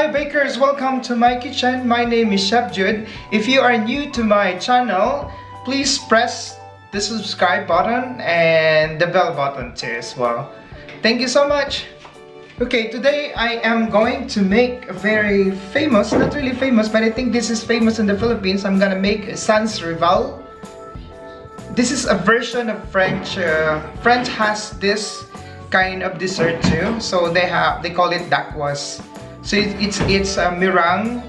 Hi bakers, welcome to my kitchen. My name is Chef Jude. If you are new to my channel, please press the subscribe button and the bell button too as well. Thank you so much. Okay, today I am going to make a very famous, not really famous, but I think this is famous in the Philippines. I'm gonna make a SANS rival. This is a version of French. French has this kind of dessert too. So they call it Dacquoise. So it's a meringue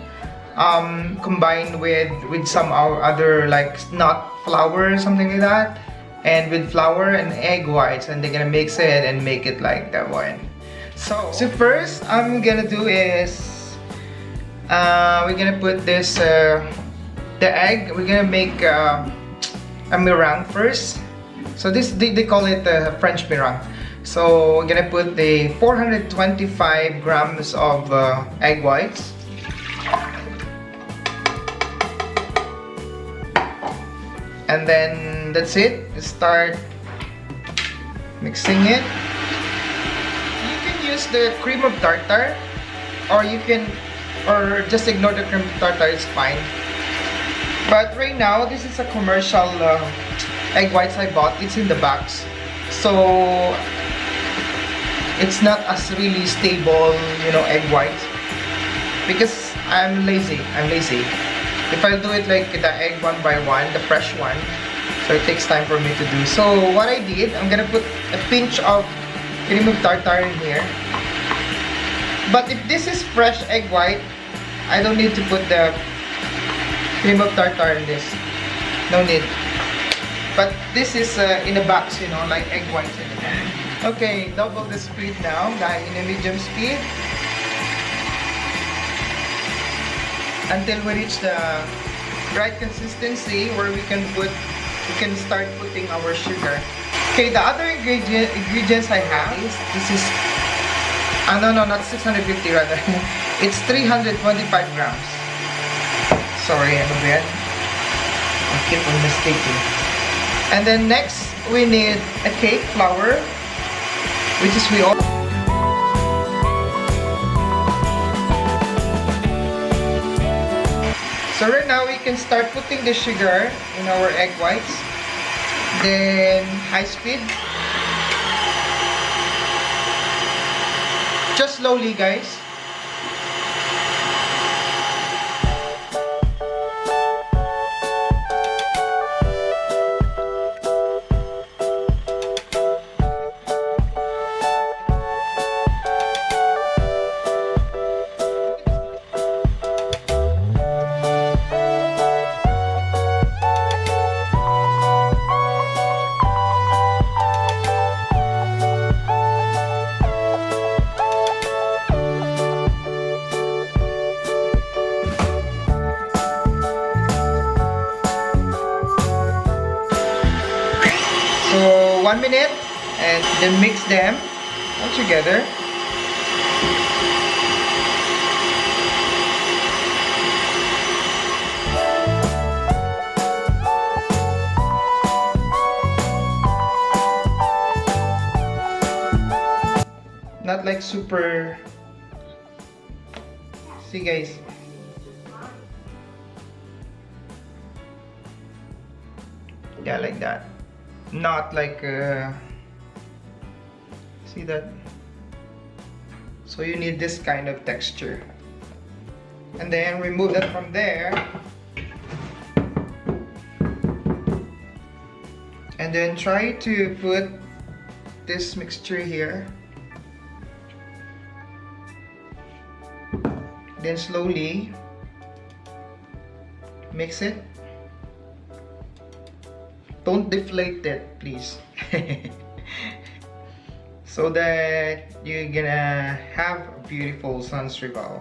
combined with some other like nut flour or something like that, and with flour and egg whites, and they're gonna mix it and make it like that one. So first I'm gonna do is we're gonna put this the egg. We're gonna make a meringue first. So this they call it French meringue. So we're gonna put the 425 grams of egg whites. And then that's it. Start mixing it. You can use the cream of tartar, or just ignore the cream of tartar, it's fine. But right now, this is a commercial egg whites I bought. It's in the box, so it's not as really stable, you know, egg white, because I'm lazy. If I do it like the egg one by one, the fresh one, so it takes time for me to do. So what I did, I'm gonna put a pinch of cream of tartar in here. But if this is fresh egg white, I don't need to put the cream of tartar in this. No need. But this is in a box, you know, like egg whites in the box. Okay, double the speed now, in a medium speed, until we reach the right consistency where we can start putting our sugar. Okay, the other ingredients I have is no, not 650 rather. It's 325 grams. Sorry, ano ba yan? I keep on mistaking. And then next, we need a cake flour, which is So right now we can start putting the sugar in our egg whites. Then high speed. Just slowly, guys. So 1 minute, and then mix them all together. Not like super. See guys. Yeah, like that. Not like see that? So you need this kind of texture, and then remove that from there, and then try to put this mixture here, then slowly mix it. Don't deflate it, please. So that you're gonna have a beautiful SANS rival.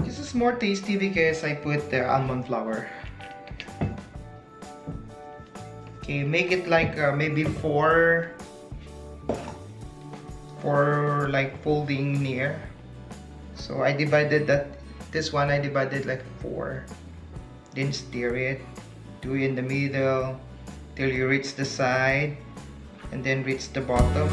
This is more tasty because I put the almond flour. Okay, make it like maybe four like folding near. So I divided this one I divided like 4. Then stir it. Do it in the middle till you reach the side, and then reach the bottom.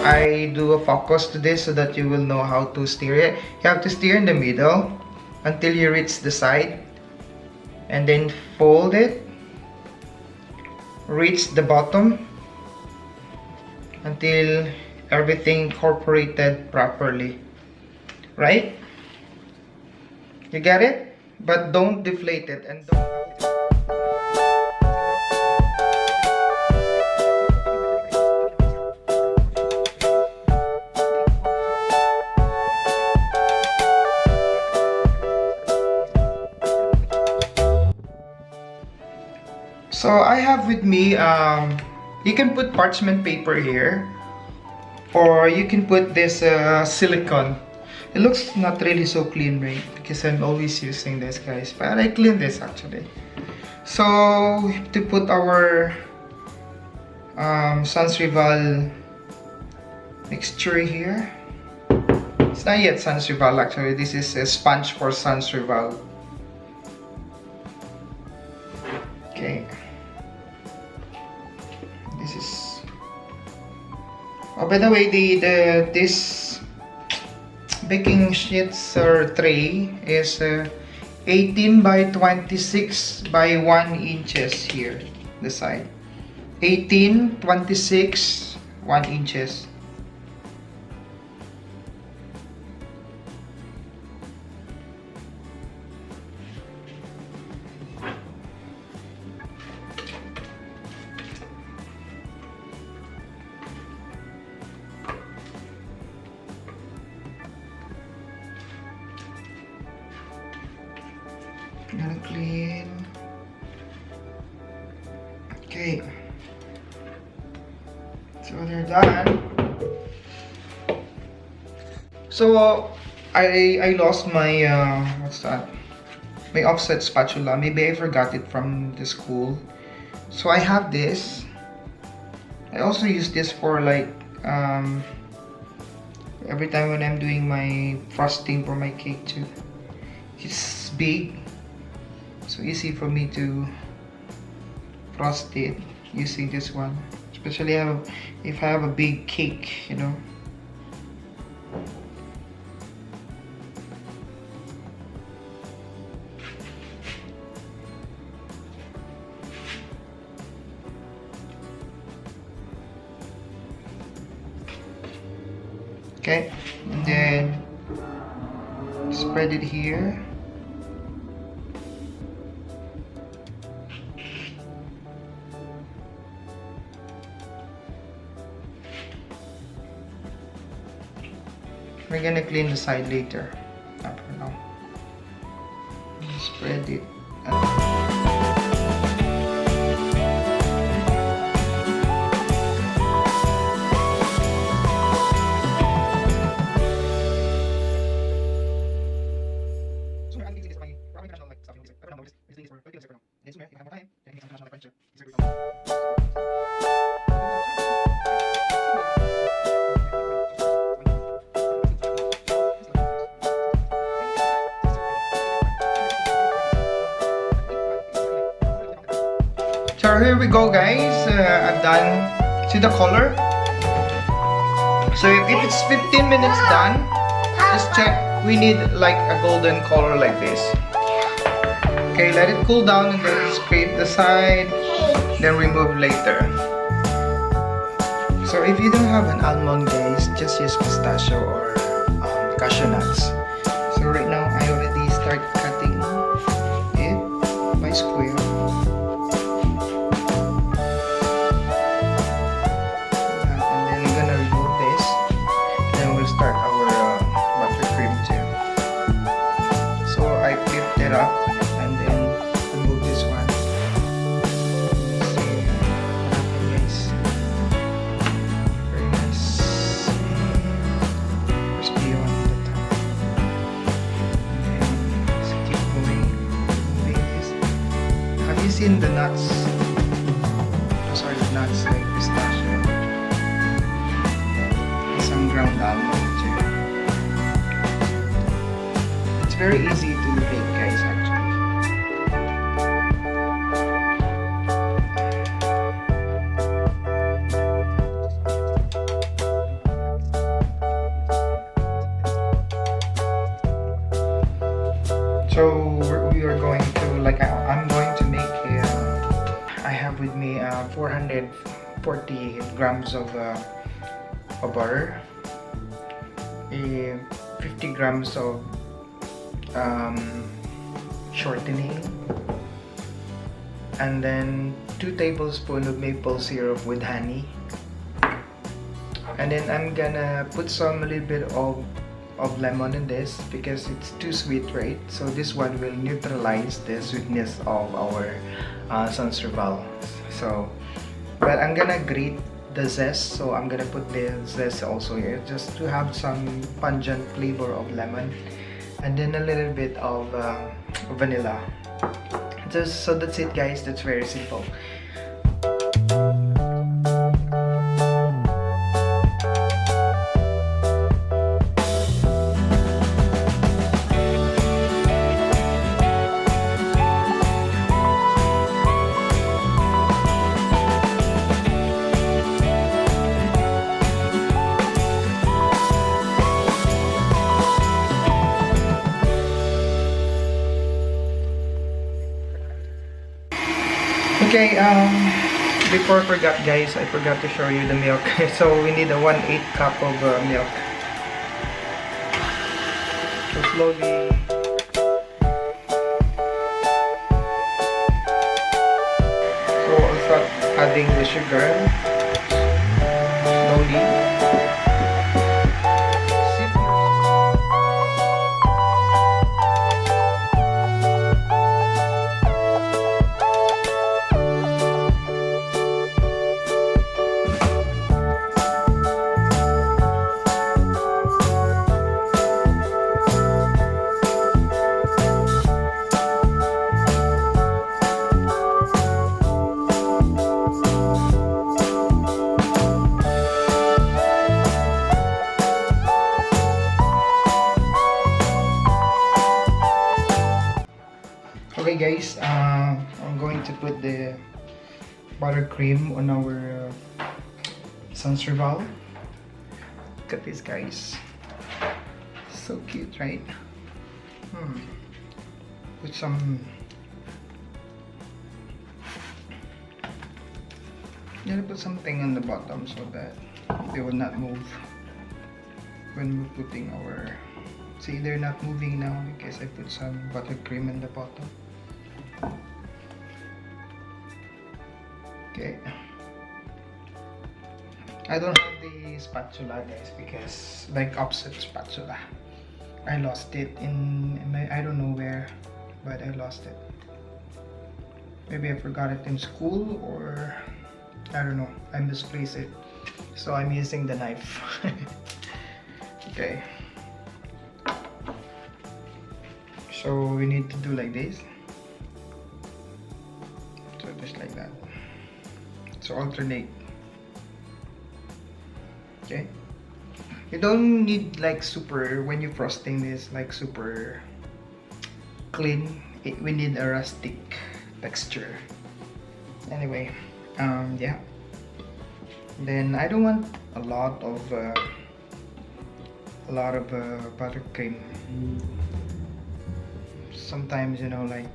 I do a focus to this so that you will know how to stir it. You have to stir in the middle until you reach the side, and then fold it, reach the bottom until everything incorporated properly, right? You get it? But don't deflate it and don't. So I have with me, you can put parchment paper here, or you can put this silicone. It looks not really so clean, right? Because I'm always using this, guys. But I clean this actually. So we have to put our Sans Rival mixture here. It's not yet Sans Rival actually. This is a sponge for Sans Rival. Okay. This is. Oh, by the way, this baking sheets or tray is 18 by 26 by 1 inches here, the side. 18, 26, 1 inches. Gonna clean. Okay, so they're done. So I lost my what's that? My offset spatula. Maybe I forgot it from the school. So I have this. I also use this for like every time when I'm doing my frosting for my cake too. It's big. So easy for me to frost it using this one, especially if I have a big cake, you know. Okay, and then spread it here. We're gonna clean the side later. Not for now. Spread it. So here we go, guys. I've done. See the color? So if it's 15 minutes done, just check. We need like a golden color like this. Okay, let it cool down and then scrape the side. Then remove later. So if you don't have an almond, guys, just use pistachio or cashew nuts. So right now I already start cutting it by square. Start our buttercream too. So I flipped it up and then remove this one. See, nice, very nice. Crispy on the top. And then just keep going, moving this. Have you seen the nuts? Those are the nuts like pistachio. Some ground almond. It's very easy to make, guys, actually. So we are going to, like, I'm going to make a, I have with me 440 grams of butter, 50 grams of shortening, and then 2 tablespoons of maple syrup with honey. And then I'm gonna put some a little bit of lemon in this because it's too sweet, right? So this one will neutralize the sweetness of our sans serval. So, but I'm gonna grate the zest, so I'm gonna put the zest also here just to have some pungent flavor of lemon, and then a little bit of vanilla. So that's it, guys. That's very simple. Okay, before I forgot, guys, I forgot to show you the milk. So we need a 1/8 cup of milk. So slowly. So I'll start adding the sugar slowly. Okay, guys, I'm going to put the buttercream on our sans serval. Look at this, guys. So cute, right? Put some. Gotta put something on the bottom so that they will not move when we're putting our. See, they're not moving now because I put some buttercream in the bottom. Okay. I don't have the spatula, guys, because like opposite spatula. I lost it in my, I don't know where, but I lost it. Maybe I forgot it in school, or I don't know. I misplaced it. So I'm using the knife. Okay. So we need to do like this. So just like that. So alternate. Okay. You don't need like super, when you're frosting this, like super clean. We need a rustic texture. Anyway, yeah. Then I don't want a lot of buttercream. Sometimes, you know, like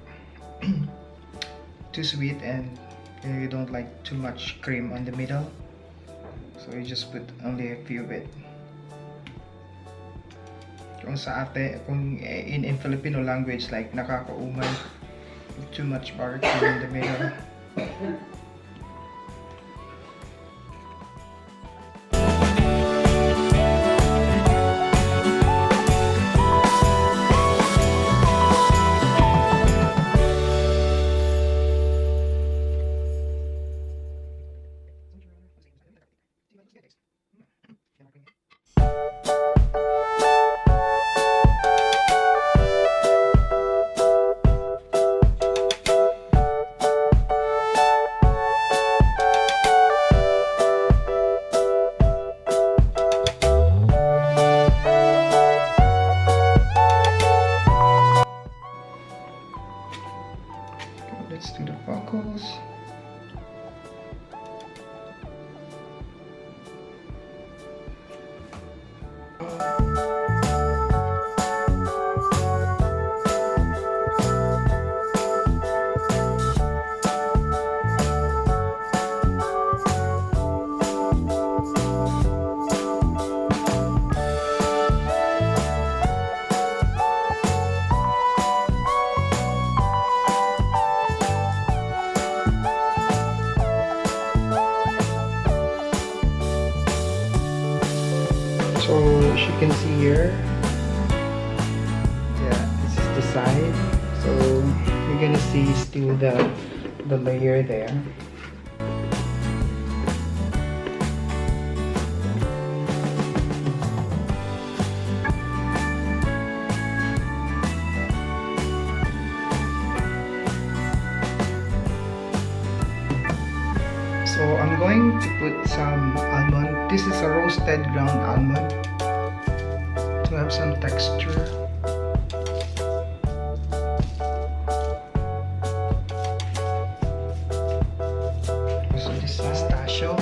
too sweet, and you don't like too much cream on the middle, so you just put only a few of it. Kung sa ate, kung in Filipino language, like nakakaumay, too much buttercream in the middle. as you can see here, yeah, this is the side. So you're gonna see still the layer there. So I'm going to put some almond. This is a roasted ground almond to have some texture. So this is pistachio.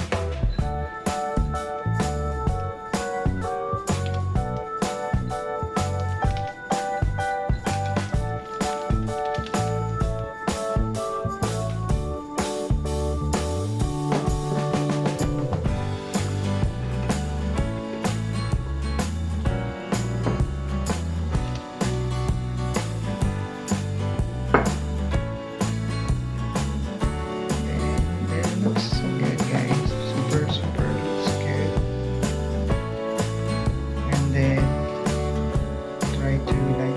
Looks so good, guys. Super looks good. And then try to like